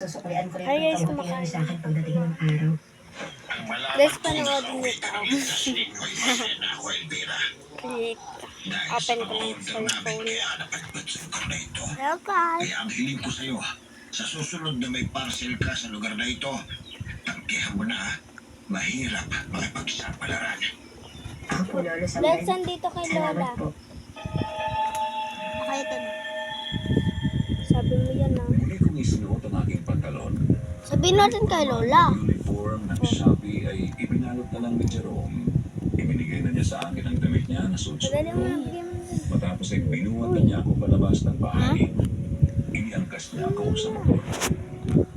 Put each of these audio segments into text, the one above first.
Susuklian ko rin Hi guys, pagkabuti kumakain. sa akin pagdating ng araw. Guys, panoodin niyo to. Click. Open ko lang sa cellphone. Hello guys. Kaya ang hiling ko sa'yo, sa susunod na may parcel ka sa lugar na ito, tangkihan mo na, mahirap makipagsapalaran. Ako po, Lolo, sa Let's dito kay Lola. Salamat po. Okay, ito na. Sabi mo yan ah. Hindi kong isinuot ang aking pantalon. Sabihin natin kay Lola. Ang uniform ng Shopee ay ibinalot na lang ni Jerome. Ibinigay na niya sa akin ang damit niya na suit. Madali mo na bigyan mo. Matapos ay binuhat na niya ako palabas ng bahay. Iniangkas niya ako sa motor.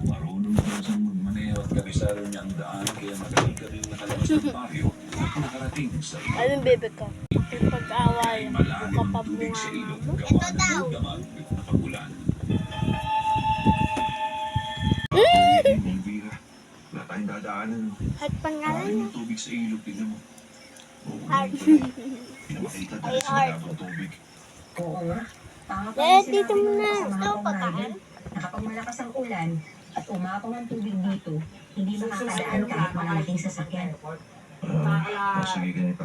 Marunong daw siyang magmaneho at kabisado niya ang daan kaya madali ka rin nakalabas ng baryo at nakarating sa iyo. Ayun, bebe ko. Yung pag-away. Malalim Yung ang tubig sa kapabungan ilog mo. gawa ng damag na pagulan. Elvira, wala tayong dadaanan. At pangalan Malalim niya. ang tubig sa ilog, tignan mo. Heart. Pinamakita Ay, dahil sa heart. malabong tubig. Oo nga. Tama pa Eh, yung dito sinabi muna. mo sa mga Gusto ko pamangkin pataan. na kapag malakas ang ulan at umapong ang tubig dito, hindi makakadaan kahit malalaking sasakyan. Sige, ganito.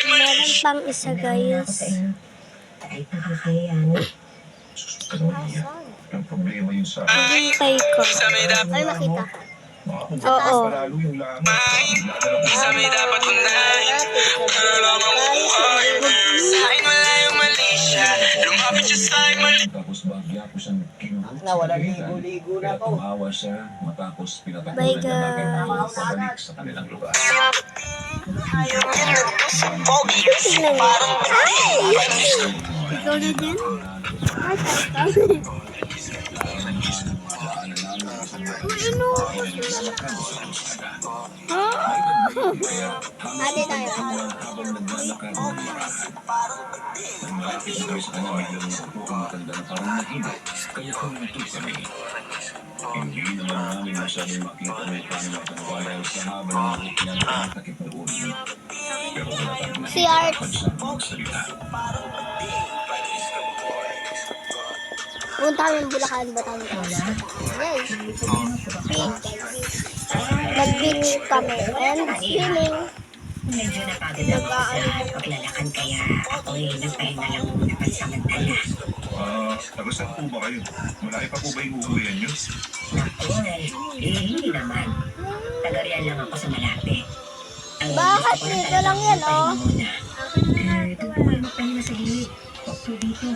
Meron pang isa Nandun na ako guys. sa inyo. Kahit nakakahiyan. Ano niya? Ang problema yun sa Hintay ko. Ay, makita. Oo. Palalo yung lamang. Sa may dapat unahin, nalaman mo buhay. Sa akin wala yung mali siya, lumapit siya sa akin mali. Tapos bagya ko siyang kinuha. Nawala ligo-ligo na Kaya po. tumawa siya, matapos Bye, pinatagulan niya namin guys. pabalik sa kanilang lugar. Tingnan mo. Ikaw na din? Ay, ikaw. Ano? Ate tayo. Habang naglalakad ng marahan, malapit na kami sa kanyang ilong na upo ang matanda na parang nahina. Kaya huminto kami. Hindi naman namin masyadong makita may paano matangwa dahil sa haba ng buhok niya na nakatakip doon. Pero wala tayong Si Art. pansang magsalita. Punta kami ng Bulacan, Batangas. Yes. Nag-bingo kami and swimming. Medyo napagod ako sa paglalakad kaya ako'y nagpahinga lang muna pansamantala. Taga-saan po ba kayo? Malaki pa po ba yung uuwihan nyo? Naku, hindi naman. Taga-riyan lang ako sa malapit. Ang Bakit gusto ko dito talagang lang yan, oh? magpahinga muna. Doon po kayo magpahinga sa gilid. Opo dito.